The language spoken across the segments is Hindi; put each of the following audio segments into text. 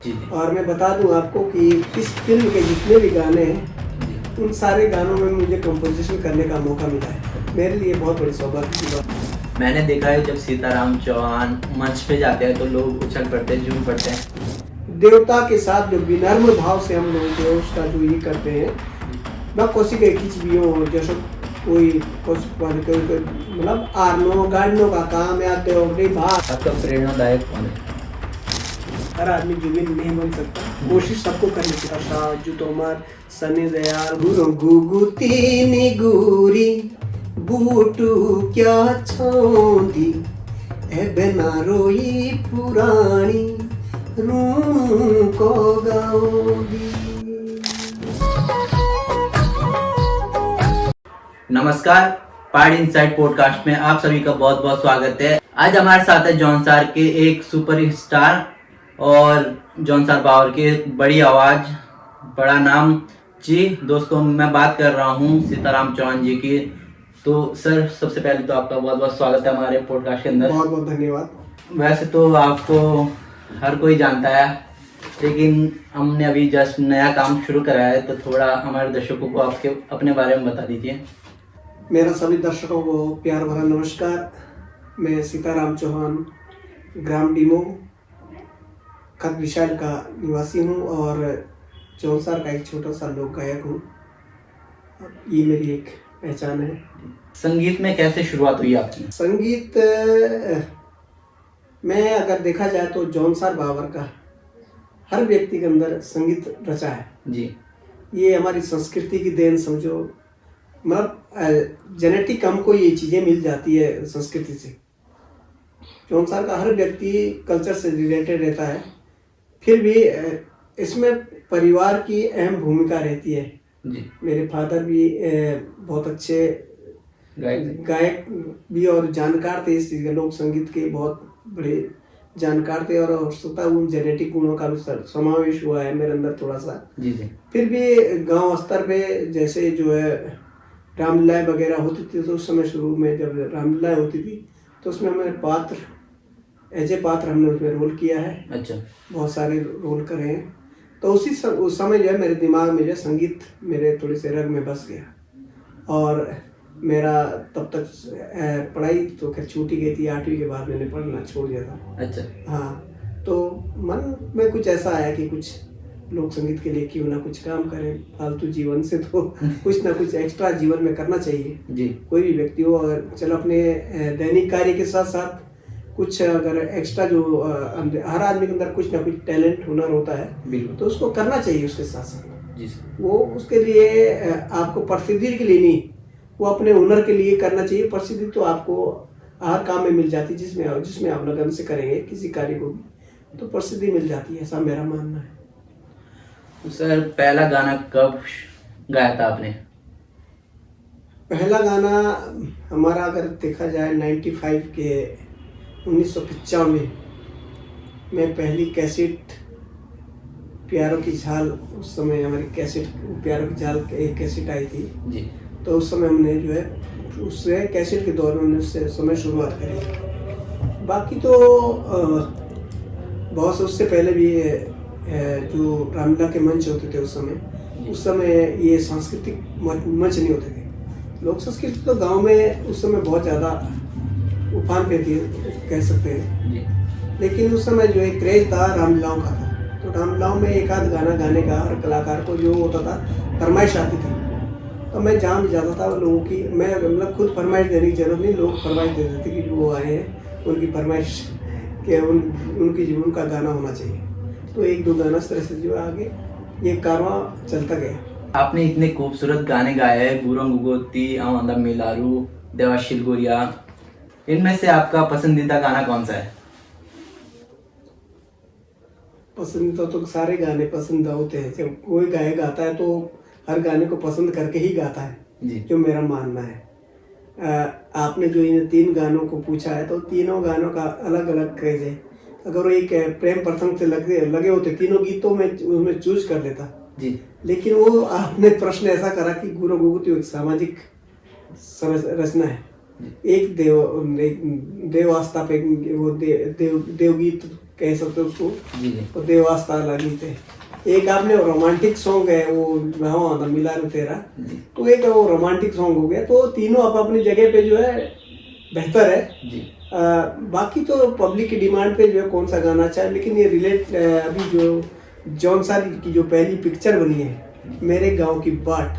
जी। और मैं बता दूं आपको कि इस फिल्म के जितने भी गाने हैं उन सारे गानों में मुझे कंपोजिशन करने का मौका मिला है। मेरे लिए बहुत बड़ी सौभाग्य की बात। मैंने देखा है जब सीताराम चौहान मंच पे जाते हैं तो लोग उछल पड़ते हैं, झूम पड़ते हैं। देवता के साथ जो विनम्र भाव से हम लोग जो उसका जो ये करते हैं ना, कोसी के किच भी हो जैसे कोई मतलब आरनो गाड़ियों का काम या तो बात। आपका प्रेरणादायक कौन है? हर आदमी जुबिन नहीं बन सकता, कोशिश सबको करनी चाहिए। साजू तोमर सनी दयाल गुरु गुगुती गुरी बूटू क्या छोंदी एबे ना रोई पुरानी रू को गाओगी। नमस्कार, पार्ट इनसाइड पॉडकास्ट में आप सभी का बहुत बहुत स्वागत है। आज हमारे साथ है जॉन सार के एक सुपर स्टार और जॉन सार बावर के बड़ी आवाज, बड़ा नाम। जी दोस्तों, मैं बात कर रहा हूँ सीताराम चौहान जी की। तो सर, सबसे पहले तो आपका बहुत बहुत स्वागत है हमारे पॉडकास्ट के अंदर। बहुत बहुत धन्यवाद। वैसे तो आपको हर कोई जानता है, लेकिन हमने अभी जस्ट नया काम शुरू करा है, तो थोड़ा हमारे दर्शकों को आपके अपने बारे में बता दीजिए। मेरा सभी दर्शकों को प्यार भरा नमस्कार। मैं सीताराम चौहान, ग्राम डीमो, खत विशाल का निवासी हूँ और जौनसार का एक छोटा सा लोक गायक हूँ। ये मेरी एक पहचान है। संगीत में कैसे शुरुआत हुई आपकी? संगीत में अगर देखा जाए तो जौनसार बावर का हर व्यक्ति के अंदर संगीत रचा है जी। ये हमारी संस्कृति की देन समझो, मतलब जेनेटिक हमको ये चीज़ें मिल जाती है संस्कृति से। जौनसार का हर व्यक्ति कल्चर से रिलेटेड रहता है, फिर भी इसमें परिवार की अहम भूमिका रहती है। जी। मेरे फादर भी बहुत अच्छे गायक भी और जानकार थे इस चीज़ के, लोक संगीत के बहुत बड़े जानकार थे और स्वतः उन जेनेटिक गुणों का समावेश हुआ है मेरे अंदर थोड़ा सा। जी जी। फिर भी गांव स्तर पे जैसे जो है रामलीलाएँ वगैरह होती थी, तो उस समय शुरू में जब रामलीलाएँ होती थी तो उसमें हमने पात्र एज ए पात्र हमने उसमें रोल किया है। अच्छा। बहुत सारे रोल करे हैं। तो उस समय जो है मेरे दिमाग में जो है संगीत मेरे थोड़े से रग में बस गया और मेरा तब तक पढ़ाई तो खैर छूट ही गई थी। 8वीं के बाद मैंने पढ़ना छोड़ दिया था। अच्छा। हाँ, तो मन में कुछ ऐसा आया कि कुछ लोक संगीत के लिए क्यों ना कुछ काम करें, फालतू जीवन से तो कुछ ना कुछ एक्स्ट्रा जीवन में करना चाहिए। जी। कोई भी व्यक्ति हो, अगर चलो अपने दैनिक कार्य के साथ साथ कुछ अगर एक्स्ट्रा जो हर आदमी के अंदर कुछ ना कुछ टैलेंट हुनर होता है, बिल्कुल, तो उसको करना चाहिए उसके साथ साथ। जी सर। वो उसके लिए आपको प्रसिद्धि के लिए नहीं, वो अपने हुनर के लिए करना चाहिए। प्रसिद्धि तो आपको हर काम में मिल जाती है, जिसमें आप लगन से करेंगे किसी कार्य को भी तो प्रसिद्धि मिल जाती है, ऐसा मेरा मानना है। तो सर, पहला गाना कब गाया था आपने? पहला गाना हमारा अगर देखा जाए 95 के 1995 में पहली कैसेट प्यारों की झाल, उस समय हमारी कैसेट प्यारों की झाल एक कैसेट आई थी जी। तो उस समय हमने जो है उससे कैसेट के दौर में हमने उससे समय शुरुआत करी। बाकी तो बहुत से उससे पहले भी जो रामलीला के मंच होते थे उस समय ये सांस्कृतिक मंच नहीं होते थे। लोक संस्कृति तो गांव में उस समय बहुत ज़्यादा उफान पे थी कह सकते हैं जी। लेकिन उस समय जो एक क्रेज था रामलीलाओं का था, तो रामलीलाओं में एक आध गाना गाने का हर कलाकार को जो होता था, फरमाइश आती थी। तो मैं जहाँ भी जाता था लोगों की, मैं मतलब खुद फरमाइश देने की जरूरत नहीं, लोग फरमाइश दे देते कि वो आए हैं उनकी फरमाइश के उनकी जीवन का गाना होना चाहिए। तो एक दो गाना इस तरह से जो आगे ये कारवां चलता गया। आपने इतने खूबसूरत गाने गाए हैं, बुरंग गुगोती, आमंदा मिलारू, देवाशील गोरिया, इनमें से आपका पसंदीदा गाना कौन सा है? पसंद तो सारे गाने पसंद होते हैं। जब कोई गायक गाता है तो हर गाने को पसंद करके ही गाता है जी। जो मेरा मानना है। आपने जो इन 3 गानों को पूछा है तो तीनों गानों का अलग अलग क्रेज है। अगर वो एक प्रेम प्रसंग से लगे होते तीनों गीतों में उसमें चूज कर लेता जी। लेकिन वो आपने प्रश्न ऐसा करा कि गुरु गुगुती एक सामाजिक रचना है। एक देव आस्था पे वो देवगीत कह सकते हो उसको, जी जी तो देवास ताला थे। एक आपने रोमांटिक सॉन्ग है वो हाँ मिला रू तेरा, जी तो एक वो रोमांटिक सॉन्ग हो गया। तो तीनों आप अपनी जगह पे जो है बेहतर है। जी बाकी तो पब्लिक की डिमांड पे जो है कौन सा गाना अच्छा है, लेकिन ये रिलेट अभी जो जॉन सार की जो पहली पिक्चर बनी है मेरे गांव की बाट,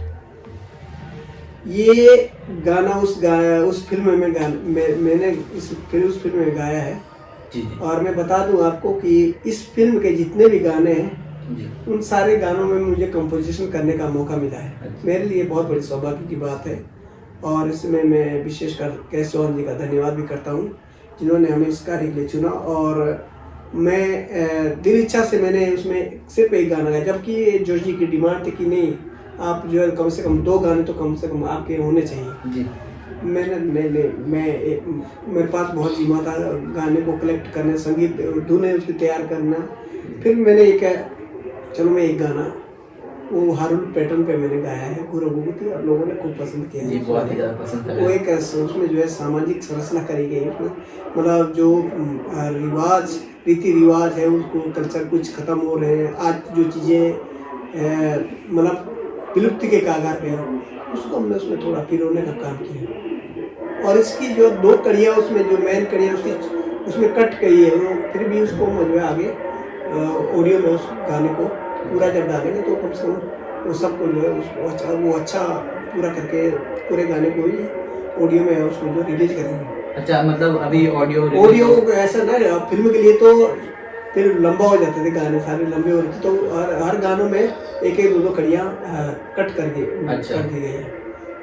ये गाना उस फिल्म में मैंने उस फिल्म में गाया है। जी जी और मैं बता दूं आपको कि इस फिल्म के जितने भी गाने हैं जी उन सारे गानों में मुझे कंपोजिशन करने का मौका मिला है। अच्छा। मेरे लिए बहुत बड़ी सौभाग्य की बात है और इसमें मैं विशेषकर कैश चौहान जी का धन्यवाद भी करता हूँ जिन्होंने हमें इस कार्य के लिए चुना। और मैं दिल इच्छा से मैंने उसमें सिर्फ एक गाना गाया, जबकि जोश जी की डिमांड थी कि नहीं आप जो है कम से कम 2 गाने तो कम से कम आपके होने चाहिए। जी मैंने मेरे पास बहुत जिम्मा था गाने को कलेक्ट करने, संगीत धुनें उसकी तैयार करना। फिर मैंने एक चलो मैं एक गाना वो हारून पैटर्न पे मैंने गाया है गुरु गुगुती और लोगों ने खूब पसंद किया है। जी बहुत ही ज़्यादा पसंद कर वो रहे एक उसमें जो है सामाजिक संरचना करी गई है उसमें, मतलब जो रिवाज रीति रिवाज है उसको कल्चर कुछ खत्म हो रहे हैं, आज जो चीज़ें मतलब विलुप्ति के कागार पे है उसको हमने उसमें थोड़ा पिरोने का काम किया। और इसकी जो 2 कड़ियाँ उसमें जो मेन कड़ियाँ उसकी उसमें कट गई है वो, फिर भी उसको जो है आगे ऑडियो में उस गाने को पूरा जब डालेंगे तो कम से कम वो सबको जो है उसको वो अच्छा पूरा करके पूरे गाने को ही ऑडियो में उसको जो रिलीज करेंगे। अच्छा मतलब अभी ऑडियो ऐसा ना फिल्म के लिए तो फिर लंबा हो जाते थे गाने, सारे लंबे हो रहे थे, तो हर गानों में एक एक 2 कड़ियाँ कट करके अच्छा। कर दी गई है।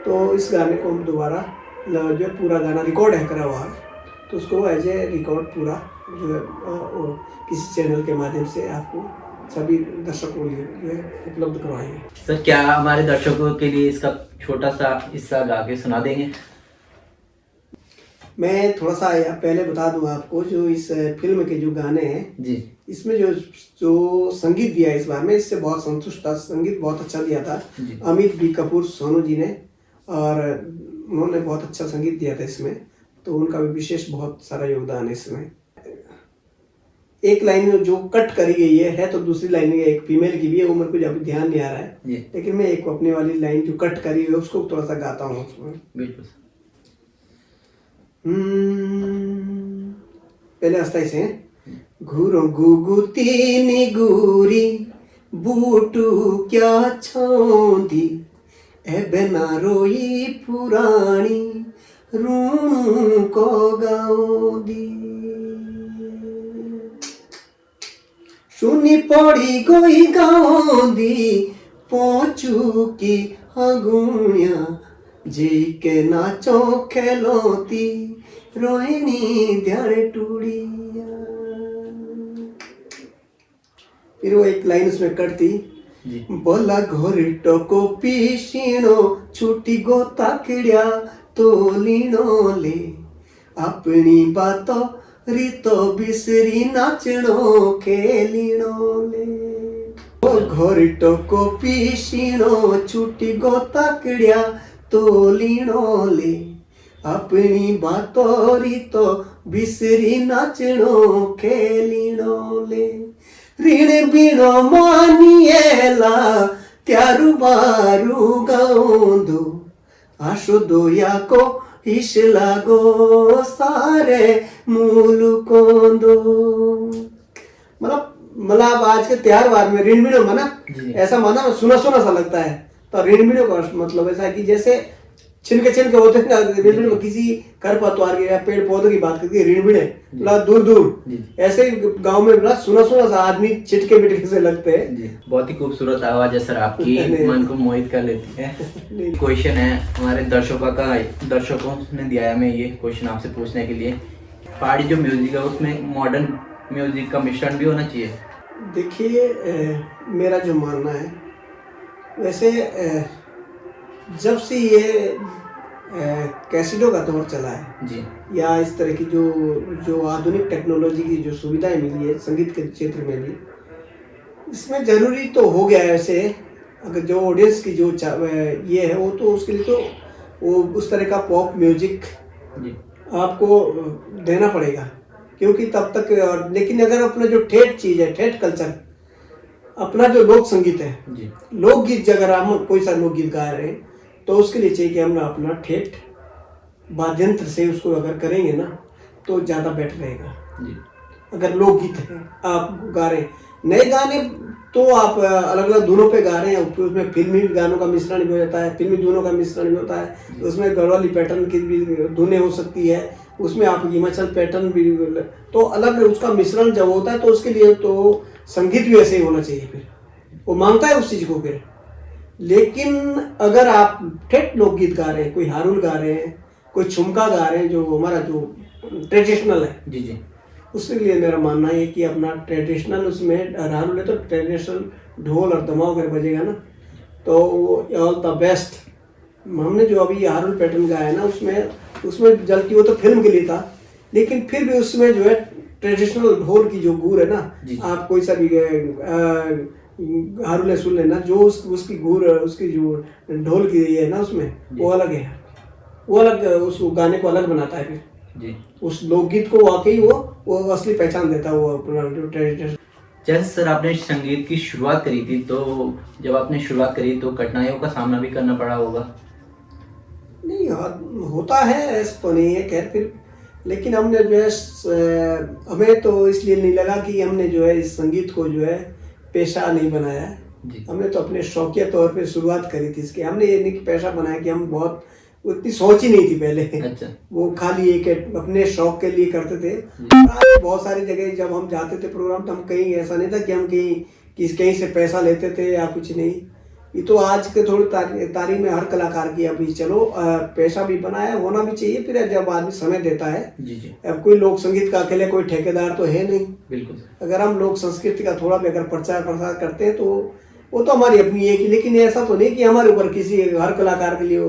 तो इस गाने को हम दोबारा जो है पूरा गाना रिकॉर्ड है करा हुआ, तो उसको एज ए रिकॉर्ड पूरा जो है किसी चैनल के माध्यम से आपको सभी दर्शकों के लिए जो है उपलब्ध करवाएंगे। सर क्या हमारे दर्शकों के लिए इसका छोटा सा हिस्सा गा के सुना देंगे? मैं थोड़ा सा पहले बता दूं आपको, जो इस फिल्म के जो गाने हैं जी इसमें जो संगीत दिया इस बार में, इससे बहुत संतुष्ट था। संगीत बहुत अच्छा दिया था जी। अमित बी कपूर सोनू जी ने, और उन्होंने बहुत अच्छा संगीत दिया था इसमें, तो उनका भी विशेष बहुत सारा योगदान है इसमें। एक लाइन जो कट करी गई है तो दूसरी लाइन एक फीमेल की भी है, वो मेरे को अभी ध्यान नहीं आ रहा है, जी लेकिन मैं एक अपने वाली लाइन जो कट करी हुई है उसको थोड़ा सा गाता हूँ उसमें। बिल्कुल। पहले अस्थाई से घूरो गुगुती गुरी बूटू क्या छौंदी एबे ना रोई पुरानी रू को गाओदी सुनी पड़ी गई गाओदी पहुंचू की हगुनिया जी के नाचो खेलोती रोहिणी ध्यान टूड़िया। फिर वो एक लाइन उसमें कटती, जी बोला घोरी टोको पीसीनो छुटी गो ताकड़िया तो लीनो ले अपनी बातों रीतो बिसरी नाचनो खेलिनो ले। घोरी टोको पीसीनो छुटी गो ताकड़िया तो लीनो ले अपनी बातों रीतो बिसरी नाचनो खेलिनो ले। ऋण बिनो मानिएला त्यारु बारु गाउंदो आशो दोया को हिसला गो सारे मुलुकोंदो। मतलब आज के त्योहार बार में ऋण बिनो माना ऐसा माना सुना सुना सा लगता है, तो ऋण बिनो का मतलब ऐसा है कि जैसे छिनके होते हैं ना, ऋण में किसी खरपतवार की या पेड़ पौधों की बात करके ऋण बिने मतलब दूर दूर, ऐसे ही गांव में मतलब सुना सुना सा आदमी चिटके मिटके से लगते हैं। जी बहुत ही खूबसूरत आवाज है सर आपकी, मन को मोहित कर लेती है। क्वेश्चन है हमारे दर्शकों ने दिया है हमें ये क्वेश्चन आपसे पूछने के लिए, पहाड़ी जो म्यूजिक है उसमें मॉडर्न म्यूजिक का मिश्रण भी होना चाहिए? देखिए मेरा जो मानना है वैसे जब से ये कैसेटों का दौर चला है जी या इस तरह की जो आधुनिक टेक्नोलॉजी की जो सुविधाएं मिली है संगीत के क्षेत्र में भी, इसमें ज़रूरी तो हो गया है वैसे, अगर जो ऑडियंस की जो ये है वो तो उसके लिए तो वो उस तरह का पॉप म्यूजिक जी आपको देना पड़ेगा। क्योंकि तब तक लेकिन अगर अपना जो ठेठ चीज़ है, ठेठ कल्चर, अपना जो लोक संगीत है, जी लोकगीत, अगर हम कोई सा लोकगीत गा रहे हैं तो उसके लिए चाहिए कि हम अपना ठेठ वाद्यंत्र से उसको अगर करेंगे ना तो ज़्यादा बेटर रहेगा। जी अगर लोकगीत है आप गा रहे हैं, नए गाने तो आप अलग अलग धुनों पे गा रहे हैं, उसमें फिल्मी गानों का मिश्रण भी हो जाता है, फिल्मी धुनों का मिश्रण भी होता है, उसमें गढ़वाली पैटर्न की भी धुनें हो सकती है, उसमें आप हिमाचल पैटर्न भी, तो अलग उसका मिश्रण जब होता है तो उसके लिए तो संगीत भी ऐसे ही होना चाहिए, फिर वो मांगता है उस चीज़ को फिर। लेकिन अगर आप ठेठ लोकगीत गा रहे हैं, कोई हारुल गा रहे हैं, कोई छुमका गा रहे हैं, जो हमारा जो ट्रेडिशनल है, जी जी उसके लिए मेरा मानना है कि अपना ट्रेडिशनल, उसमें हारुल है तो ट्रेडिशनल ढोल और दमाव कर बजेगा ना, तो ऑल द बेस्ट। हमने जो अभी हारुल पैटर्न गाया है ना, उसमें जबकि वो तो फिल्म के लिए था, लेकिन फिर भी उसमें जो है ट्रेडिशनल ढोल की जो गूर है ना, आप कोई सा भी हारुल सुन लेना, जो उसकी गूर, उसकी जो ढोल की है ना, उसमें वो अलग है, वो अलग उस गाने को अलग बनाता है फिर जी। उस लोकगीत को वाकई वो असली पहचान देता है, वो अपना जो ट्रेडिशन। जैसे सर आपने संगीत की शुरुआत करी थी, तो जब आपने शुरुआत करी तो कठिनाइयों का सामना भी करना पड़ा होगा? नहीं, होता है, ऐसा तो नहीं है, खैर फिर लेकिन हमने जो है हमें तो इसलिए नहीं लगा कि हमने जो है इस संगीत को जो है पेशा नहीं बनाया है। हमने तो अपने शौकिया तौर पे शुरुआत करी थी इसकी, हमने ये नहीं कि पेशा बनाया, कि हम बहुत उतनी सोच ही नहीं थी पहले। अच्छा। वो खाली एक अपने शौक के लिए करते थे। बहुत सारी जगह जब हम जाते थे प्रोग्राम, तो हम कहीं ऐसा नहीं था कि हम कहीं से पैसा लेते थे या कुछ नहीं। ये तो आज के थोड़ी तारीख में हर कलाकार की अभी चलो पैसा भी बनाया, होना भी चाहिए, फिर जब आदमी समय देता है। जी। अब कोई लोक संगीत का अकेले कोई ठेकेदार तो है नहीं। बिल्कुल। अगर हम लोक संस्कृति का थोड़ा भी अगर प्रचार प्रसार करते हैं तो वो तो हमारी अपनी एक, लेकिन ऐसा तो नहीं कि हमारे ऊपर किसी हर कलाकार के लिए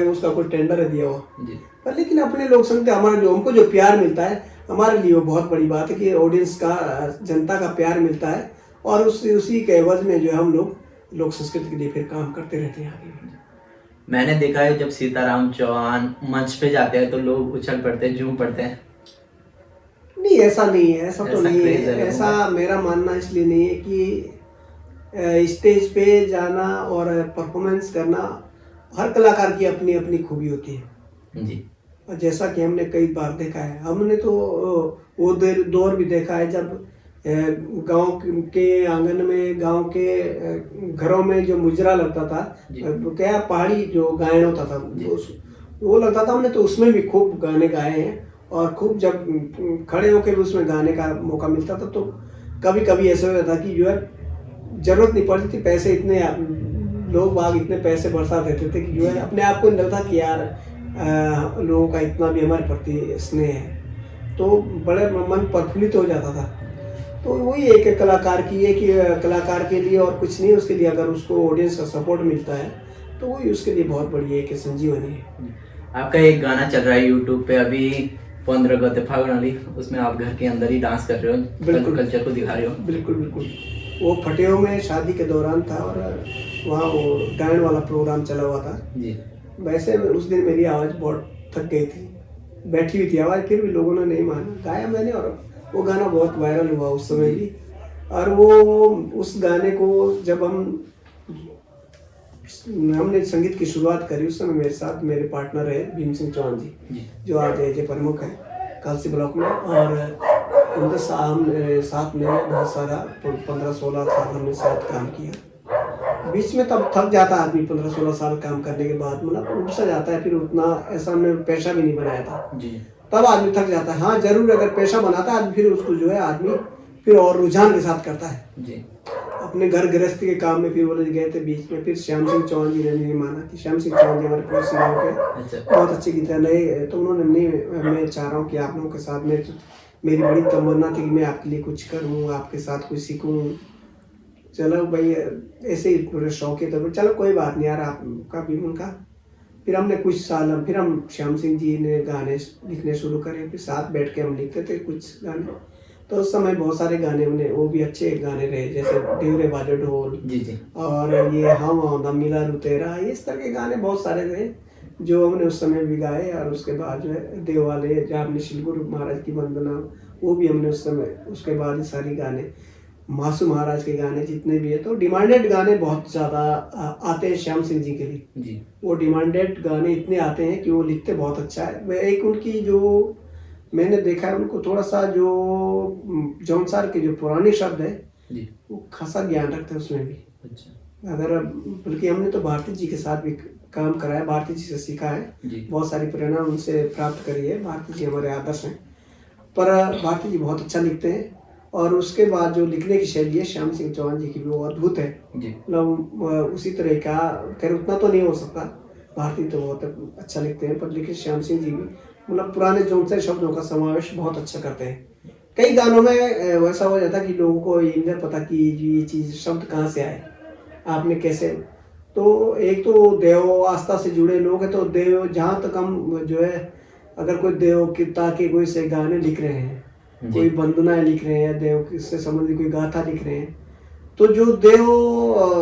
उसका कोई टेंडर है दिया हुआ। पर लेकिन अपने लोक संगीत हमारा जो हमको जो प्यार मिलता है, हमारे लिए वो बहुत बड़ी बात है कि ऑडियंस का, जनता का प्यार मिलता है, और उसी के एवज में जो है हम लोक संस्कृति के लिए फिर काम करते रहते हैं आगे। मैंने देखा है जब सीताराम चौहान मंच पे जाते हैं तो लोग उछल पड़ते हैं, झूम पड़ते हैं। नहीं, ऐसा नहीं है, ऐसा तो नहीं है। ऐसा मेरा मानना इसलिए नहीं है कि स्टेज पे जाना और परफॉर्मेंस करना हर कलाकार की अपनी अपनी खूबी होती है जी। और जैसा कि हमने कई बार देखा है, हमने तो वो दौर भी देखा है जब गांव के आंगन में, गांव के घरों में जो मुजरा लगता था, क्या पहाड़ी जो गायन होता था, वो लगता था। हमने तो उसमें भी खूब गाने गाए हैं, और खूब जब खड़े होकर भी उसमें गाने का मौका मिलता था, तो कभी कभी ऐसा होता था कि जो है जरूरत नहीं पड़ती थी, पैसे इतने लोग बाग इतने पैसे बरसा देते थे कि जो है अपने आप को नहीं लगता कि यार लोगों का इतना भी हमारे प्रति स्नेह है, तो बड़े मन प्रफुल्लित हो जाता था। तो वही एक कलाकार की है कि कलाकार के लिए और कुछ नहीं, उसके लिए अगर उसको ऑडियंस का सपोर्ट मिलता है तो वही उसके लिए बहुत बड़ी एक संजीवनी है। आपका एक गाना चल रहा है यूट्यूब पे अभी, 15 गते फागुन वाली, उसमें आप घर के अंदर ही डांस कर रहे हो, बिल्कुल कल्चर को दिखा रहे हो। बिल्कुल बिल्कुल। वो फटेहों में शादी के दौरान था और वहाँ वो गायन वाला प्रोग्राम चला हुआ था जी। वैसे उस दिन मेरी आवाज़ बहुत थक गई थी, बैठी हुई थी आवाज़, फिर भी लोगों ने नहीं माना, गाया मैंने, और वो गाना बहुत वायरल हुआ उस समय भी। और वो उस गाने को जब हमने संगीत की शुरुआत करी, उस समय मेरे साथ मेरे पार्टनर है भीम सिंह चौहान जी, जो आज एजे प्रमुख है कालसी ब्लॉक में, और उनके साथ में बहुत सारा 15-16 साल हमने साथ काम किया। बीच में तब थक जाता है आदमी, 15-16 साल काम करने के बाद मतलब उब सा जाता है, फिर उतना ऐसा हमने पेशा भी नहीं बनाया था जी। तब आदमी थक जाता है। हाँ जरूर, अगर पेशा बनाता है आदमी, फिर उसको जो है आदमी फिर और रुझान के साथ करता है जी। अपने घर गृहस्थी के काम में फिर वो गए थे बीच में, फिर श्याम सिंह चौहान जी ने नहीं माना कि श्याम सिंह चौहान जी हमारे पड़ोसी गाँव के बहुत अच्छे गीत नहीं, तो उन्होंने नहीं, मैं चाह रहा हूँ कि आप लोगों के साथ में, मेरी बड़ी तमन्ना थी कि मैं आपके लिए कुछ करूँ, आपके साथ कुछ सीखूँ। चलो भाई, ऐसे ही पूरे शौक है, तो चलो कोई बात नहीं यार, आपका भी उनका। फिर हमने कुछ साल, फिर हम श्याम सिंह जी ने गाने लिखने शुरू करे, फिर साथ बैठ के हम लिखते थे कुछ गाने। तो उस समय बहुत सारे गाने हमने, वो भी अच्छे गाने रहे, जैसे देवरे बाजे ढोल जी, और ये हम आंदा मिला रू तेरा, इस तरह के गाने बहुत सारे थे जो हमने उस समय भी गाए। और उसके बाद जो है देव वाले, जहाँ हमने श्री गुरु महाराज की वंदना, वो भी हमने उस समय, उसके बाद ये सारी गाने, मासू महाराज के गाने जितने भी है, तो डिमांडेड गाने बहुत ज़्यादा आते हैं श्याम सिंह जी के लिए जी। वो डिमांडेड गाने इतने आते हैं कि वो लिखते बहुत अच्छा है। वह एक उनकी जो मैंने देखा है, उनको थोड़ा सा जो जौनसार के जो पुराने शब्द है जी। वो खासा ज्ञान रखते हैं उसमें भी। अच्छा। अगर बल्कि हमने तो भारती जी के साथ भी काम करा है, भारती जी से सीखा है, जी। बहुत सारी प्रेरणा उनसे प्राप्त करी है। भारती जी हमारे आदर्श हैं, पर भारती जी बहुत अच्छा लिखते हैं। और उसके बाद जो लिखने की शैली है श्याम सिंह चौहान जी की, वो अद्भुत है। जी। मतलब उसी तरह का, खैर उतना तो नहीं हो सकता, भारती तो बहुत अच्छा लिखते हैं, पर लेकिन श्याम सिंह जी भी मतलब पुराने जौनसारी शब्दों का समावेश बहुत अच्छा करते हैं। कई गानों में वैसा हो जाता है कि लोगों को ये नहीं पता कि ये चीज़ शब्द कहाँ से आए, आपने कैसे। तो एक तो देव आस्था से जुड़े लोग हैं, तो देव जहाँ तक हम जो है, अगर कोई देव कीर्ता के कोई से गाने लिख रहे हैं, कोई वंदनाएं लिख रहे हैं, देव से संबंधित कोई गाथा लिख रहे हैं, तो जो देव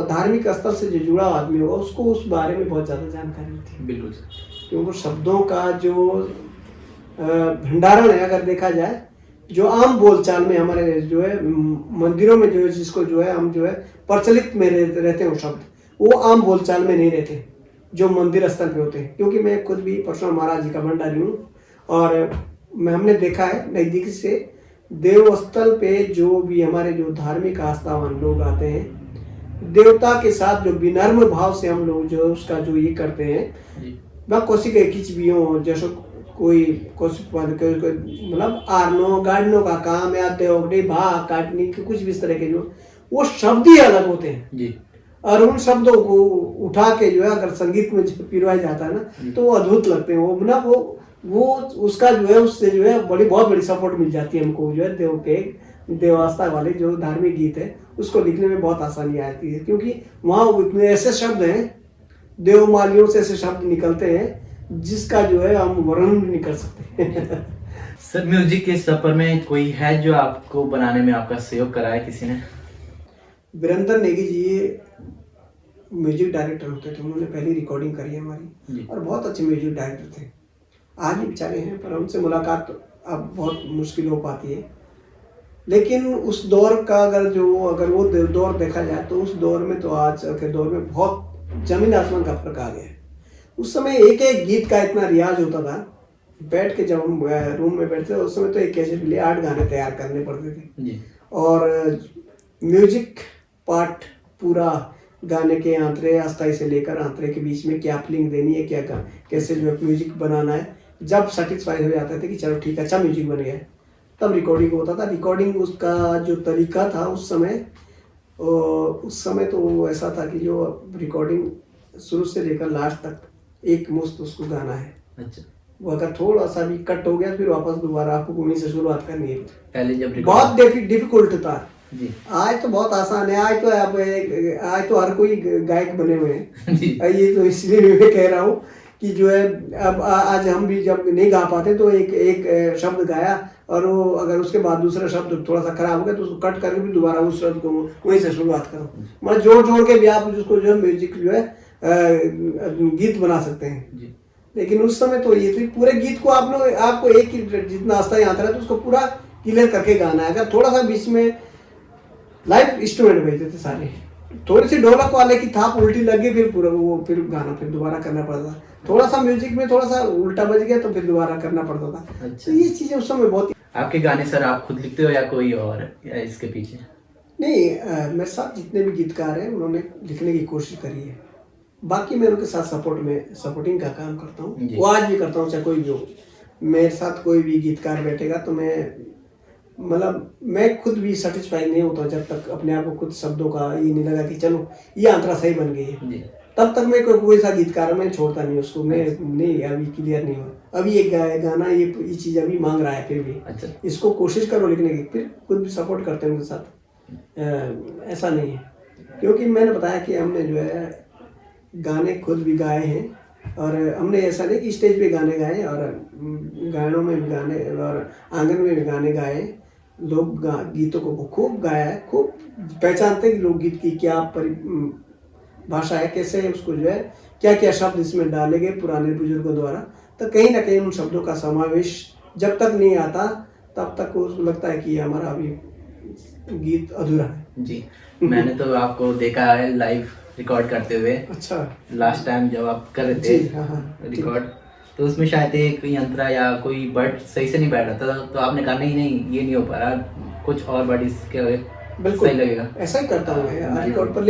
धार्मिक स्तर से जो जुड़ा आदमी होगा उसको उस बारे में बहुत ज़्यादा जानकारी होती है। बिल्कुल। क्योंकि शब्दों का जो भंडारण है, अगर देखा जाए, जो आम बोलचाल में हमारे जो है मंदिरों में जो है, जिसको जो है हम जो है प्रचलित में रहते हैं, वो शब्द वो आम बोलचाल में नहीं रहते जो मंदिर स्तर पे होते हैं। क्योंकि मैं खुद भी परशुराम महाराज जी का भंडारी हूँ, और हमने देखा है नज़दीकी से, देव स्थल पे जो भी हमारे जो धार्मिक आस्थावान लोग आते हैं, देवता के साथ जो विनम्र भाव से हम लोग जो उसका जो ये करते हैं, वह कोसी के किच भी हो, जैसे कोई मतलब आरनो गाड़नों का काम या देवगड़ी भाग काटने के कुछ भी इस तरह के जो वो शब्द ही अलग होते हैं जी। और उन शब्दों को उठा के जो है अगर संगीत में पिरवाया जाता है ना, तो वो अद्भुत लगते हैं। वो ना वो उसका जो है उससे जो है बहुत बड़ी सपोर्ट मिल जाती है हमको, जो है देव के देवास्था वाले जो धार्मिक गीत है उसको लिखने में बहुत आसानी आती है। क्योंकि वहाँ इतने ऐसे शब्द हैं, देवमालियों से ऐसे शब्द निकलते हैं जिसका जो है हम वर्णन नहीं कर सकते। सर, म्यूजिक के सफर में कोई है जो आपको बनाने में आपका सहयोग करा है किसी ने? वीरेंद्र नेगी जी म्यूजिक डायरेक्टर होते थे, उन्होंने पहली रिकॉर्डिंग करी है हमारी, और बहुत अच्छे म्यूजिक डायरेक्टर थे। आज भी बेचारे हैं, पर उनसे मुलाकात अब बहुत मुश्किल हो पाती है। लेकिन उस दौर का अगर वो दौर देखा जाए, तो उस दौर में तो आज के दौर में बहुत जमीन आसमान का फर्क आ गया है। उस समय एक एक गीत का इतना रियाज होता था, बैठ के जब हम रूम में बैठते थे उस समय तो एक कैसेट के लिए 8 गाने तैयार करने पड़ते थे जी। और म्यूजिक पार्ट पूरा गाने के आंतरे अस्थाई से लेकर आंतरे के बीच में क्या फीलिंग देनी है, क्या कैसे जो है म्यूजिक बनाना है, जब सेटिस्फाई हो जाते थे कि चलो ठीक है अच्छा म्यूजिक बन गया, तब रिकॉर्डिंग होता था। रिकॉर्डिंग उसका जो तरीका था उस समय तो ऐसा था कि जो रिकॉर्डिंग शुरू से लेकर लास्ट तक एक मुश्त उसको गाना है। अच्छा। वो अगर थोड़ा सा भी कट हो गया फिर वापस दोबारा आपको वहीं से शुरुआत करनी है। पहले जब बहुत डिफिकल्ट था जी। आज तो बहुत आसान है। आज तो हर कोई गायक बने हुए हैं जी। ये तो इसलिए मैं कह रहा हूँ कि जो है अब आज हम भी जब नहीं गा पाते तो एक शब्द गाया और वो अगर उसके बाद दूसरा शब्द थोड़ा सा खराब हो गया तो उसको कट करके भी दोबारा उस शब्द को वहीं से शुरुआत करो। मतलब जोड़ के भी आप उसको जो है म्यूजिक जो है गीत बना सकते हैं जी। लेकिन उस समय तो ये थी पूरे गीत को आपको एक ही जितना अस्थाई आता है तो उसको पूरा क्लियर करके गाना है। अगर थोड़ा सा बीच में लाइव इंस्ट्रूमेंट भेजते थे सारे, थोड़ी सी ढोलक वाले की थाप उल्टी लग गई फिर गाना फिर दोबारा करना पड़ता था। थोड़ा सा म्यूजिक में थोड़ा सा उल्टा बज गया तो फिर दोबारा करना पड़ता था। अच्छा। तो ये चीजें उस समय बहुत। आपके गाने सर आप खुद लिखते हो या कोई और या इसके पीछे? नहीं, मेरे साथ जितने भी गीतकार हैं उन्होंने लिखने की कोशिश करी है, बाकी मैं उनके साथ सपोर्टिंग का काम करता हूँ। वो आज भी करता हूँ, चाहे कोई भी हो। मेरे साथ कोई भी गीतकार बैठेगा तो मैं खुद भी सेटिस्फाई नहीं होता जब तक अपने आप को खुद शब्दों का ये नहीं लगा कि चलो ये अंतरा सही बन गई है, तब तक मैं कोई सा गीतकार मैं छोड़ता नहीं उसको। मैं नहीं अभी क्लियर नहीं हुआ, अभी एक गाना ये चीज़ अभी मांग रहा है, फिर भी अच्छा। इसको इसको कोशिश करो लिखने की, फिर खुद भी सपोर्ट करते हैं उनके साथ। ऐसा नहीं है, क्योंकि मैंने बताया कि हमने जो है गाने खुद भी गाए हैं और हमने ऐसा नहीं कि स्टेज पे गाने गाए और गानों में भी गाने और आंगन में भी गाने गाए। लोग गीतों को खूब गाया है, खूब पहचानते कि लोकगीत की क्या भाषा है, कैसे उसको जो है क्या क्या शब्द इसमें डाले गए पुराने बुजुर्गों द्वारा। तो कहीं ना कहीं उन शब्दों का समावेश जब तक नहीं आता तब तक उसको लगता है कि ये हमारा अभी गीत अधूरा है। जी, मैंने तो आपको देखा है लाइव रिकॉर्ड करते हुए। अच्छा, लास्ट टाइम जब आप कर रहे जी थे हाँ हाँ रिकॉर्ड, तो उसमें शायद एक यंत्र या कोई बट सही से नहीं बैठ रहा था, तो आपने कहा नहीं नहीं ये नहीं हो पा रहा, कुछ और बट इसके बिल्कुल सही लगेगा। ऐसा ही करता हूँ मैं हाँ, रिकॉर्ड पर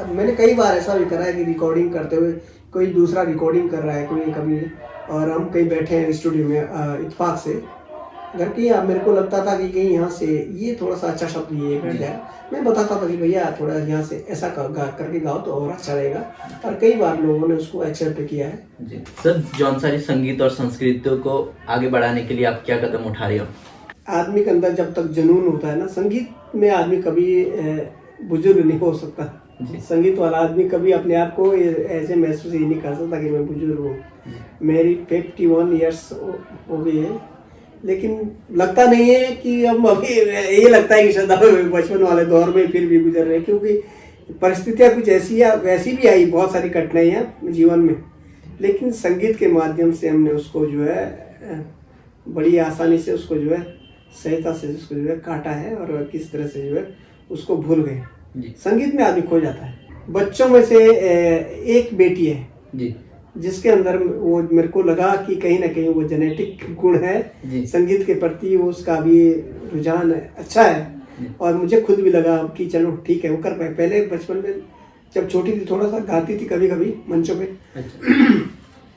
मैंने कई बार ऐसा भी करा है कि रिकॉर्डिंग करते हुए कोई दूसरा रिकॉर्डिंग कर रहा है कोई कभी, और हम कहीं बैठे हैं स्टूडियो में इत्तेफाक से घर की, मेरे को लगता था कि कहीं यहाँ से ये थोड़ा सा अच्छा शब्द ये बैठ जाए, मैं बताता था कि भैया थोड़ा यहाँ से ऐसा करके गाओ तो और अच्छा रहेगा, और कई बार लोगों ने उसको एक्सेप्ट किया है। जी सर, जौनसारी संगीत और संस्कृतियों को आगे बढ़ाने के लिए आप क्या कदम उठा रहे हो? आदमी के अंदर जब तक जुनून होता है ना, संगीत में आदमी कभी बुजुर्ग नहीं हो सकता। संगीत वाला आदमी कभी अपने आप को ऐसे महसूस ही नहीं कर सकता कि मैं बुजुर्ग हूँ। मेरी 51 ईयर्स हो गई है, लेकिन लगता नहीं है कि हम अभी, ये लगता है कि शायद बचपन वाले दौर में फिर भी गुजर रहे हैं, क्योंकि परिस्थितियाँ कुछ ऐसी या वैसी भी आई, बहुत सारी कठिनाइयाँ जीवन में, लेकिन संगीत के माध्यम से हमने उसको जो है बड़ी आसानी से उसको जो है सहजता से उसको जो है काटा है, और किस तरह से जो है उसको भूल गए। संगीत में आदमी खो जाता है। बच्चों में से एक बेटी है जी, जिसके अंदर वो मेरे को लगा कि कहीं ना कहीं वो जेनेटिक गुण है संगीत के प्रति, वो उसका भी रुझान अच्छा है, और मुझे खुद भी लगा कि चलो ठीक है वो कर पाए। पहले बचपन में जब छोटी थी थोड़ा सा गाती थी कभी कभी मंचों पे। अच्छा।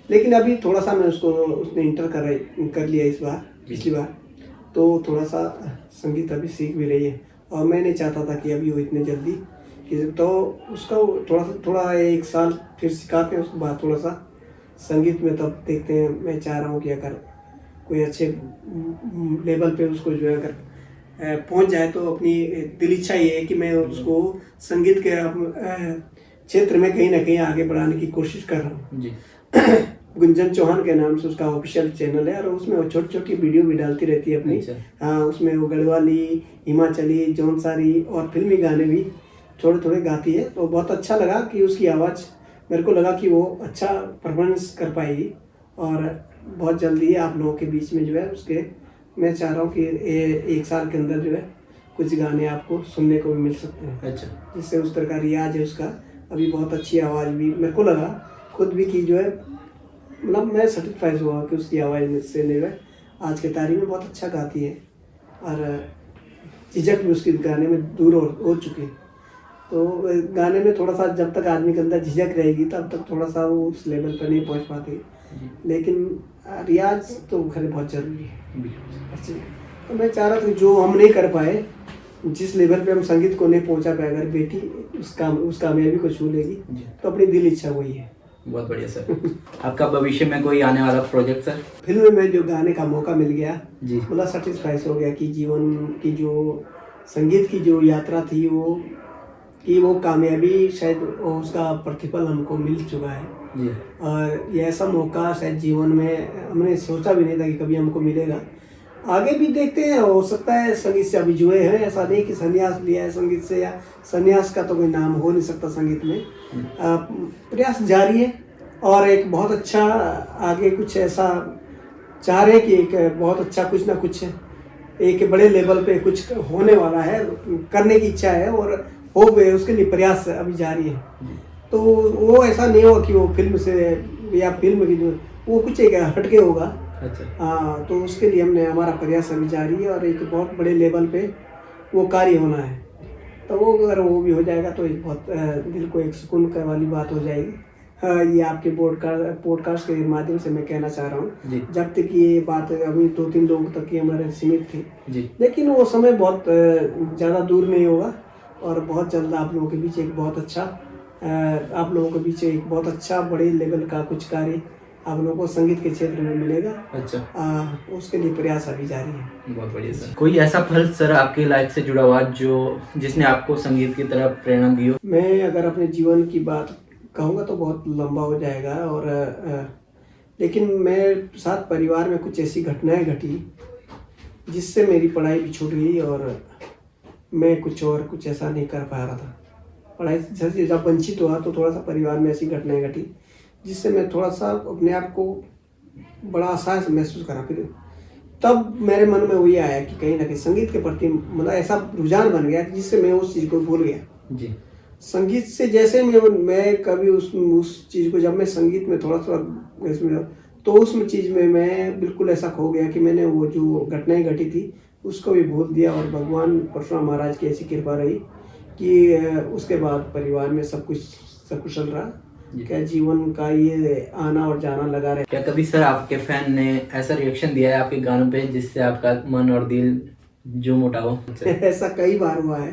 लेकिन अभी थोड़ा सा मैं उसने इंटर कर लिया इस बार, पिछली बार, तो थोड़ा सा संगीत अभी सीख भी रही है, और मैं नहीं चाहता था कि अभी वो इतने जल्दी कि, तो उसका थोड़ा 1 साल फिर सिखाते हैं, उसके बाद थोड़ा सा संगीत में तब देखते हैं। मैं चाह रहा हूँ कि अगर कोई अच्छे लेवल पे उसको जो है अगर पहुँच जाए, तो अपनी दिल इच्छा ये है कि मैं उसको संगीत के क्षेत्र में कहीं ना कहीं आगे बढ़ाने की कोशिश कर रहा हूँ जी। गुंजन चौहान के नाम से उसका ऑफिशियल चैनल है, और उसमें वो छोटी छोटी वीडियो भी डालती रहती है अपनी। हाँ, उसमें वो गढ़वाली, हिमाचली, जौनसारी और फिल्मी गाने भी थोड़े थोड़े गाती है। तो बहुत अच्छा लगा कि उसकी आवाज़, मेरे को लगा कि वो अच्छा परफॉर्मेंस कर पाएगी, और बहुत जल्दी आप लोगों के बीच में जो है उसके, मैं चाह रहा हूँ कि 1 साल के अंदर जो है कुछ गाने आपको सुनने को भी मिल सकते हैं। अच्छा, जिससे उस तरह का रियाज है उसका, अभी बहुत अच्छी आवाज़ भी मेरे को लगा खुद भी कि जो है, मतलब मैं सेटिस्फाइड हुआ कि उसकी आवाज़ से जो है आज के तारीख में बहुत अच्छा गाती है, और झिझक भी उसके गाने में दूर हो चुकी है। तो गाने में थोड़ा सा जब तक आदमी के अंदर झिझक रहेगी तब तक थोड़ा सा वो उस लेवल पर नहीं पहुंच पाती, लेकिन रियाज तो खैर बहुत ज़रूरी है। तो मैं चाह रहा था जो हम नहीं कर पाए, जिस लेवल पे हम संगीत को नहीं पहुंचा पाए, अगर बेटी उस कामयाबी को छू लेगी तो अपनी दिल इच्छा वही है। बहुत बढ़िया सर। आपका भविष्य में कोई आने वाला प्रोजेक्ट सर? फिल्म में जो गाने का मौका मिल गया जी, मतलब सेटिस्फाइड हो गया कि जीवन की जो संगीत की जो यात्रा थी वो कामयाबी, शायद उसका प्रतिफल हमको मिल चुका है जी। और ये ऐसा मौका शायद जीवन में हमने सोचा भी नहीं था कि कभी हमको मिलेगा। आगे भी देखते हैं, हो सकता है संगीत से अभी जुड़े हैं, ऐसा नहीं कि संन्यास लिया है संगीत से, या संन्यास का तो कोई नाम हो नहीं सकता संगीत में। प्रयास जारी है, और एक बहुत अच्छा आगे कुछ ऐसा चाह रहे कि एक बहुत अच्छा कुछ ना कुछ एक बड़े लेवल पे कुछ होने वाला है, करने की इच्छा है, और हो गए उसके लिए प्रयास अभी जारी है। तो वो ऐसा नहीं होगा कि वो फिल्म से या फिल्म की वो कुछ एक हटके होगा। अच्छा। हाँ, तो उसके लिए हमारा प्रयास अभी जारी है, और एक बहुत बड़े लेवल पे वो कार्य होना है। तो वो अगर वो भी हो जाएगा तो एक बहुत दिल को एक सुकून वाली बात हो जाएगी। हाँ, ये आपके पॉडकास्ट के माध्यम से मैं कहना चाह रहा हूँ। जब तक ये बात अभी 2-3 लोगों तक ही हमारे सीमित थी जी, लेकिन वो समय बहुत ज़्यादा दूर नहीं होगा, और बहुत जल्द आप लोगों के बीच एक बहुत अच्छा बड़े लेवल का कुछ कार्य आप लोगों को संगीत के क्षेत्र में मिलेगा। अच्छा, उसके लिए प्रयास अभी जारी है। बहुत बढ़िया सर। कोई ऐसा फल सर आपकी लाइफ से जुड़ा हुआ जिसने आपको संगीत की तरफ प्रेरणा दी हो? मैं अगर अपने जीवन की बात कहूँगा तो बहुत लंबा हो जाएगा, और लेकिन मेरे साथ परिवार में कुछ ऐसी घटनाएं घटी जिससे मेरी पढ़ाई भी छूट गई, और मैं कुछ ऐसा नहीं कर पा रहा था। पढ़ाई से जब वंचित हुआ तो थोड़ा सा परिवार में ऐसी घटनाएं घटी जिससे मैं थोड़ा सा अपने आप को बड़ा असहाय महसूस करा। फिर तब मेरे मन में वही आया कि कहीं ना कहीं संगीत के प्रति मतलब ऐसा रुझान बन गया कि जिससे मैं उस चीज़ को भूल गया। जी। संगीत से जैसे मैं कभी उस चीज़ को, जब मैं संगीत में थोड़ा थोड़ा इसमें, तो उस चीज़ में मैं बिल्कुल ऐसा खो गया कि मैंने वो जो घटनाएं घटी थी उसको भी भूल दिया। और भगवान परशुराम महाराज की ऐसी कृपा रही कि उसके बाद परिवार में सब कुछ सकुशल रहा। क्या जीवन का ये आना और जाना लगा रहे। क्या कभी सर आपके फैन ने ऐसा रिएक्शन दिया है आपके गानों पे जिससे आपका मन और दिल झूम उठा हो? ऐसा कई बार हुआ है।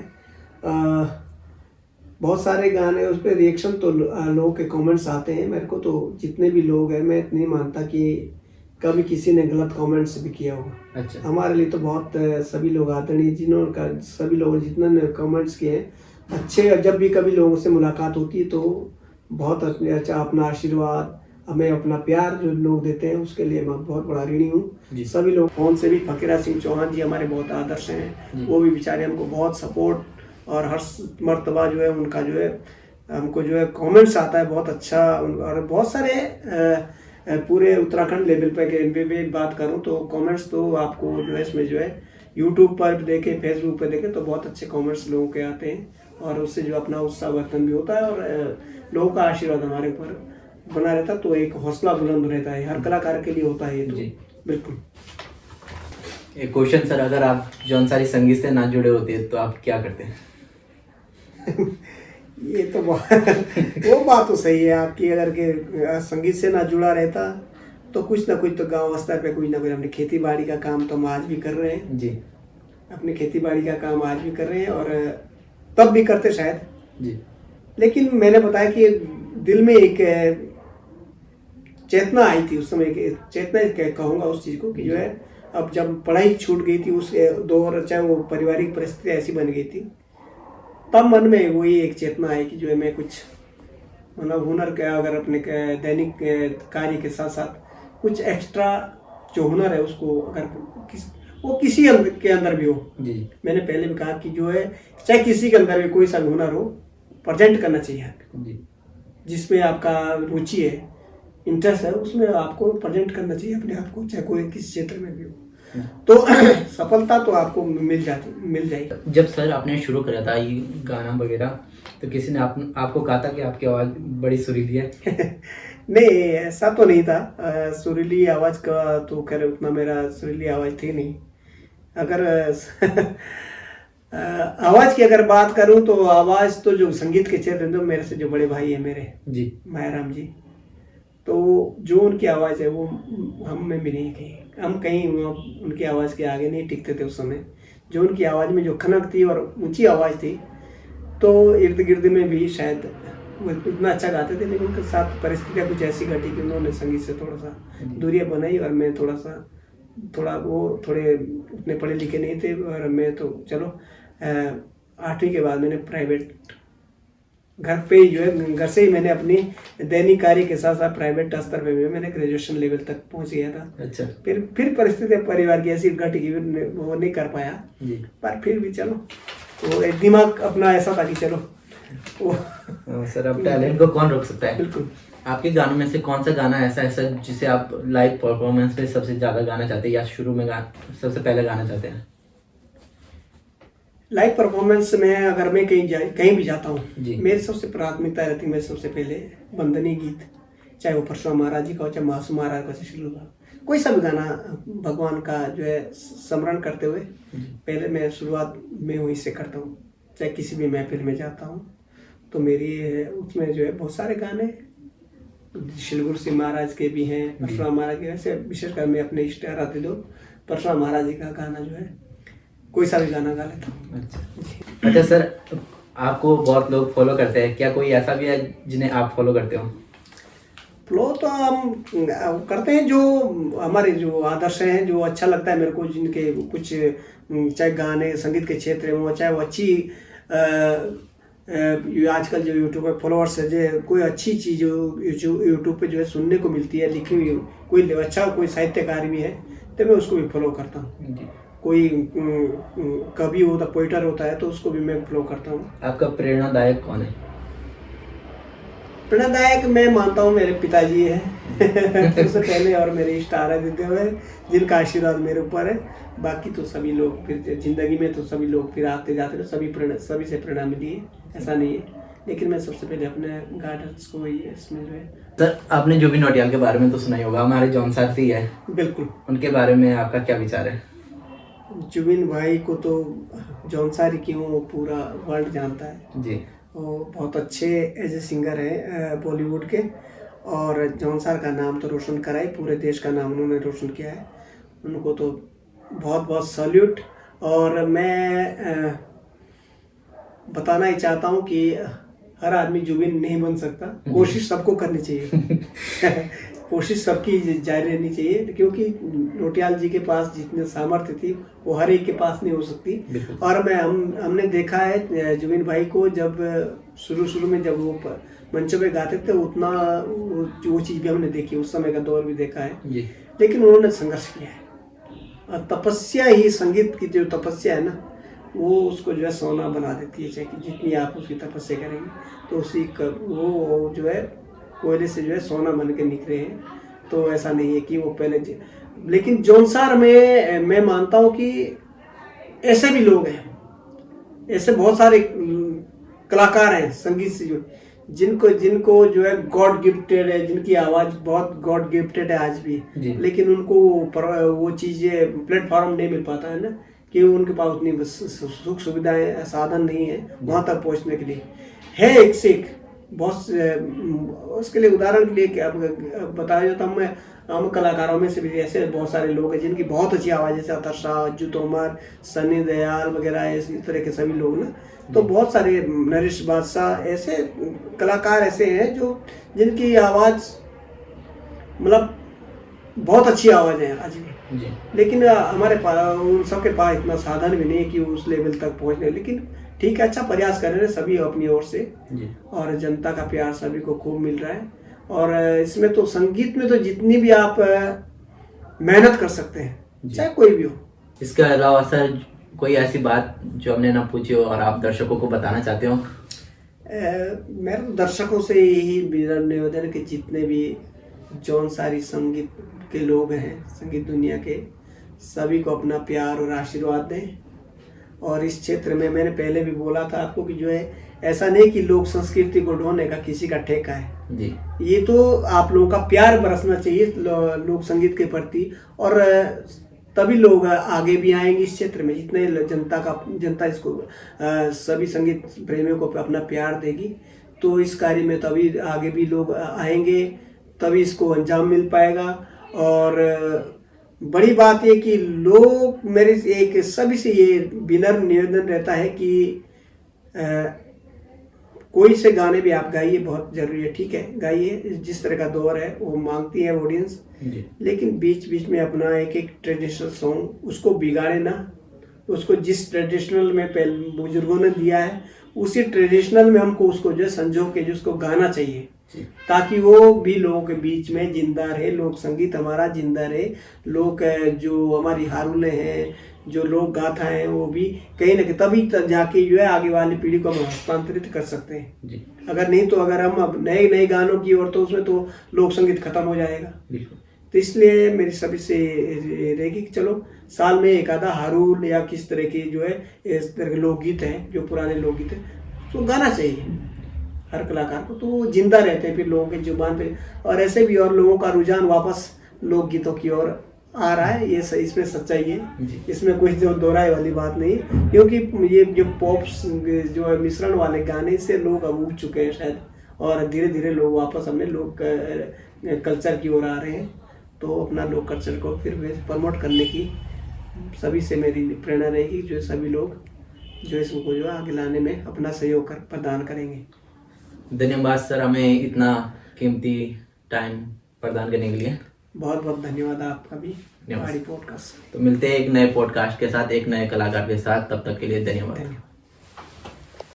बहुत सारे गाने उस पर रिएक्शन तो लोगों के कमेंट्स आते हैं मेरे को। तो जितने भी लोग हैं, मैं इतनी मानता कि कभी किसी ने गलत कमेंट्स भी किया होगा। अच्छा। हमारे लिए तो बहुत सभी लोग आदरणीय जिन्होंने सभी लोगों जितने ने कमेंट्स किए हैं अच्छे। जब भी कभी लोगों से मुलाकात होती है तो बहुत अच्छा अपना आशीर्वाद, हमें अपना प्यार जो लोग देते हैं उसके लिए मैं बहुत बड़ा ऋणी हूँ। सभी लोग फोन से भी, फकीरा सिंह चौहान जी हमारे बहुत आदर्श हैं, वो भी बेचारे हमको बहुत सपोर्ट और हर मर्तबा जो है उनका जो है हमको जो है कमेंट्स आता है बहुत अच्छा। और बहुत सारे पूरे उत्तराखंड लेवल पे के बात करूं तो कमेंट्स तो आपको जो है इसमें जो है यूट्यूब पर देखें, फेसबुक पर देखें तो बहुत अच्छे कमेंट्स लोगों के आते हैं और उससे जो अपना उत्साहवर्धन भी होता है और लोगों का आशीर्वाद हमारे ऊपर बना रहता है। तो एक हौसला बुलंद रहता है, हर कलाकार के लिए होता है ये तो। बिल्कुल। एक क्वेश्चन सर, अगर आप जौनसारी संगीत से ना जुड़े होते तो आप क्या करते हैं? ये तो वो बात तो सही है आपकी। अगर के संगीत से ना जुड़ा रहता तो कुछ ना कुछ तो गांव स्तर पे कुछ ना कुछ अपनी खेती बाड़ी का काम तो हम आज भी कर रहे हैं जी। अपनी खेती बाड़ी का काम आज भी कर रहे हैं और तब भी करते शायद जी। लेकिन मैंने बताया कि दिल में एक चेतना आई थी उस समय, चेतना कहूँगा उस चीज़ को कि जो है अब जब पढ़ाई छूट गई थी उस दौर, चाहे वो पारिवारिक परिस्थिति ऐसी बन गई थी, तब मन में वही एक चेतना आई कि जो है मैं कुछ मतलब हुनर का अगर अपने दैनिक कार्य के साथ साथ कुछ एक्स्ट्रा जो हुनर है उसको अगर वो किसी के अंदर भी हो जी। मैंने पहले भी कहा कि जो है चाहे किसी के अंदर भी कोई सा हुनर हो प्रेजेंट करना चाहिए आपको जी। जिसमें आपका रुचि है, इंटरेस्ट है, उसमें आपको प्रेजेंट करना चाहिए अपने आप को, चाहे कोई किस क्षेत्र में भी हो। तो सफलता तो आपको मिल जाएगी। जब सर आपने शुरू करा था ये गाना वगैरह तो किसी ने आपको कहा था कि आपकी आवाज़ बड़ी सुरीली है? नहीं, ऐसा तो नहीं था। सुरीली आवाज़ का तो खैर उतना मेरा सुरीली आवाज़ थी नहीं। अगर आवाज़ की अगर बात करूं तो आवाज़ तो जो संगीत के क्षेत्र में मेरे से जो बड़े भाई है मेरे जी, मायाराम जी, तो जो उनकी आवाज़ है वो हम में भी नहीं कहीं, हम कहीं उनकी आवाज़ के आगे नहीं टिकते थे उस समय। जो उनकी आवाज़ में जो खनक थी और ऊंची आवाज़ थी तो इर्द गिर्द में भी शायद वो इतना अच्छा गाते थे, लेकिन उनके साथ परिस्थितियाँ कुछ ऐसी घटी कि उन्होंने संगीत से थोड़ा सा दूरियाँ बनाई और मैं थोड़े उतने पढ़े लिखे नहीं थे और मैं तो चलो 8वीं के बाद मैंने प्राइवेट घर पे ही जो है घर से ही मैंने अपनी दैनिक कार्य के साथ साथ प्राइवेट स्तर पे भी मैंने ग्रेजुएशन लेवल तक पहुंच गया था। अच्छा। फिर परिस्थितियाँ परिवार की ऐसी घटी कि वो नहीं कर पाया जी। पर फिर भी चलो तो एक दिमाग अपना ऐसा था कि चलो सर अब टैलेंट को कौन रोक सकता है? बिल्कुल। आपके गानों में से कौन सा गाना ऐसा जिसे आप लाइव परफॉर्मेंस पे सबसे ज्यादा गाना चाहते हैं या शुरू में सबसे पहले गाना चाहते हैं? लाइव परफॉर्मेंस में अगर मैं कहीं भी जाता हूँ, मेरी सबसे प्राथमिकता रहती है, मैं सबसे पहले वंदनीय गीत, चाहे वो परशुराम महाराज जी का हो, चाहे मासूम महाराज का, शुरू का कोई सा भी गाना भगवान का जो है स्मरण करते हुए पहले मैं शुरुआत में वहीं से करता हूँ। चाहे किसी भी महफिल में जाता हूँ तो मेरी उसमें जो है बहुत सारे गाने शिलगुरु सिंह महाराज के भी हैं, परशुराम महाराज के, ऐसे विशेषकर मैं अपने इष्ट आराध्य दो परशुराम महाराज जी का गाना जो है कोई सा भी गाना गा लेता हूँ। अच्छा सर, आपको बहुत लोग फॉलो करते हैं, क्या कोई ऐसा भी है जिन्हें आप फॉलो करते हो? फॉलो तो हम करते हैं जो हमारे जो आदर्श हैं, जो अच्छा लगता है मेरे को, जिनके कुछ चाहे गाने संगीत के क्षेत्र में हो, चाहे वो अच्छी आजकल जो यूट्यूब पे फॉलोअर्स है, जो कोई अच्छी चीज़ यूट्यूब पे जो है सुनने को मिलती है, लिखी हुई कोई अच्छा कोई साहित्यकार भी है तो मैं उसको भी फॉलो करता हूँ। कोई कवि होता, पोइटर होता है तो उसको भी मैं फॉलो करता हूँ। आपका प्रेरणादायक कौन है? प्रेरणादायक मैं मानता हूँ मेरे पिताजी है सबसे पहले, और मेरे इष्ट आराध्य हुए जिनका आशीर्वाद मेरे ऊपर है। बाकी तो सभी लोग फिर जिंदगी में तो सभी लोग फिर आते जाते हैं, सभी से प्रेरणा मिली है, ऐसा नहीं है। लेकिन मैं सबसे पहले अपने गार्डन्स को ही इसमें जो है। सर आपने जुबिन नौटियाल के बारे में तो सुना ही होगा, हमारे जॉन सर ही है, बिल्कुल। उनके बारे में आपका क्या विचार है? जुबिन भाई को तो जॉन सर की वो पूरा वर्ल्ड जानता है जी। वो बहुत अच्छे एज ए सिंगर है बॉलीवुड के, और जॉन सर का नाम तो रोशन करा है, पूरे देश का नाम उन्होंने रोशन किया है। उनको तो बहुत बहुत सैल्यूट। और मैं बताना ही चाहता हूँ कि हर आदमी जुबिन नहीं बन सकता, कोशिश सबको करनी चाहिए कोशिश सबकी जारी रहनी चाहिए, क्योंकि नौटियाल जी के पास जितने सामर्थ्य थी वो हर एक के पास नहीं हो सकती। और हमने देखा है जुबिन भाई को, जब शुरू में जब वो मंचों पे गाते थे उतना वो चीज़ भी हमने देखी, उस समय का दौर भी देखा है। लेकिन उन्होंने संघर्ष किया है, और तपस्या ही, संगीत की जो तपस्या है ना, वो उसको जो है सोना बना देती है। चाहे कि जितनी आप उसकी तपस्या करेंगे तो उसी वो जो है कोयले से जो है सोना बन के निकले हैं। तो ऐसा नहीं है कि वो पहले लेकिन जॉन सर में मैं मानता हूँ कि ऐसे भी लोग हैं, ऐसे बहुत सारे कलाकार हैं संगीत से जो जिनको जो है गॉड गिफ्टेड है, जिनकी आवाज़ बहुत गॉड गिफ्टेड है आज भी, लेकिन उनको वो चीज़ें प्लेटफॉर्म नहीं मिल पाता है ना, कि उनके पास उतनी सुख सुविधाएं साधन नहीं है वहाँ तक पहुँचने के लिए। है एक से एक बहुत, उसके लिए उदाहरण के लिए क्या बताया जाता हूँ, मैं हम कलाकारों में से भी ऐसे बहुत सारे लोग हैं जिनकी बहुत अच्छी आवाज़, जैसे अतर शाह, अज्जू तोमर, सनी दयाल वगैरह, इस तरह के सभी लोग ना, तो बहुत सारे, नरेश बादशाह, ऐसे कलाकार ऐसे हैं जो जिनकी आवाज़ मतलब बहुत अच्छी आवाज़ है आज भी जी। लेकिन हमारे पास उन सबके पास इतना साधन भी नहीं है कि उस लेवल तक पहुंचने, लेकिन ठीक है, अच्छा प्रयास कर रहे हैं सभी अपनी ओर से जी। और जनता का प्यार सभी को खूब मिल रहा है। और इसमें तो संगीत में तो जितनी भी आप मेहनत कर सकते हैं, चाहे कोई भी हो। इसके अलावा सर कोई ऐसी बात जो हमने ना पूछी हो और आप दर्शकों को बताना चाहते हो? मेरे तो दर्शकों से यही निवेदन है कि जितने भी जॉन सारी संगीत के लोग हैं, संगीत दुनिया के, सभी को अपना प्यार और आशीर्वाद दें। और इस क्षेत्र में मैंने पहले भी बोला था आपको कि जो है, ऐसा नहीं कि लोक संस्कृति को ढोने का किसी का ठेका है जी। ये तो आप लोगों का प्यार बरसना चाहिए लोक संगीत के प्रति, और तभी लोग आगे भी आएंगे इस क्षेत्र में। जितने जनता इसको सभी संगीत प्रेमियों को अपना प्यार देगी, तो इस कार्य में तभी आगे भी लोग आएंगे, तभी इसको अंजाम मिल पाएगा। और बड़ी बात ये कि लोग, मेरे एक सभी से ये विनम्र निवेदन रहता है कि कोई से गाने भी आप गाइए, बहुत जरूरी है, ठीक है, गाइए, जिस तरह का दौर है वो मांगती है ऑडियंस, लेकिन बीच बीच में अपना एक ट्रेडिशनल सॉन्ग उसको बिगाड़े ना, उसको जिस ट्रेडिशनल में बुजुर्गों ने दिया है उसी ट्रेडिशनल में हमको उसको जो संजो के जो उसको गाना चाहिए, ताकि वो भी लोगों के बीच में जिंदा रहे, लोक संगीत हमारा जिंदा रहे। लोग जो हमारी हारुले हैं, जो लोक गाथा हैं, वो भी कहीं ना कहीं तभी जाके जो है आगे वाली पीढ़ी को हम हस्तांतरित कर सकते हैं जी। अगर नहीं तो अगर हम अब नए गानों की ओर, तो उसमें तो लोक संगीत खत्म हो जाएगा। तो इसलिए मेरी सभी से रहेगी कि चलो साल में एक आधा हारुल या किस तरह की जो है इस तरह के लोकगीत हैं, जो पुराने लोकगीत हैं, तो गाना चाहिए हर कलाकार को, तो वो जिंदा रहते हैं फिर लोगों की जुबान पे। और ऐसे भी और लोगों का रुझान वापस लोकगीतों की ओर आ रहा है, ये इसमें सच्चाई है, इसमें कुछ जो दोहराए वाली बात नहीं, क्योंकि ये जो पॉप्स जो है मिश्रण वाले गाने से लोग अब उग चुके हैं शायद, और धीरे धीरे लोग वापस हमें लोग कल्चर की ओर आ रहे हैं। तो अपना लोक कल्चर को फिर प्रमोट करने की सभी से मेरी प्रेरणा रहेगी, जो सभी लोग जो इसको जो आगे लाने में अपना सहयोग प्रदान करेंगे। धन्यवाद सर, हमें इतना कीमती टाइम प्रदान करने के लिए। बहुत बहुत धन्यवाद आपका भी। पहाड़ी पॉडकास्ट। तो मिलते हैं एक नए पॉडकास्ट के साथ, एक नए कलाकार के साथ, तब तक के लिए धन्यवाद।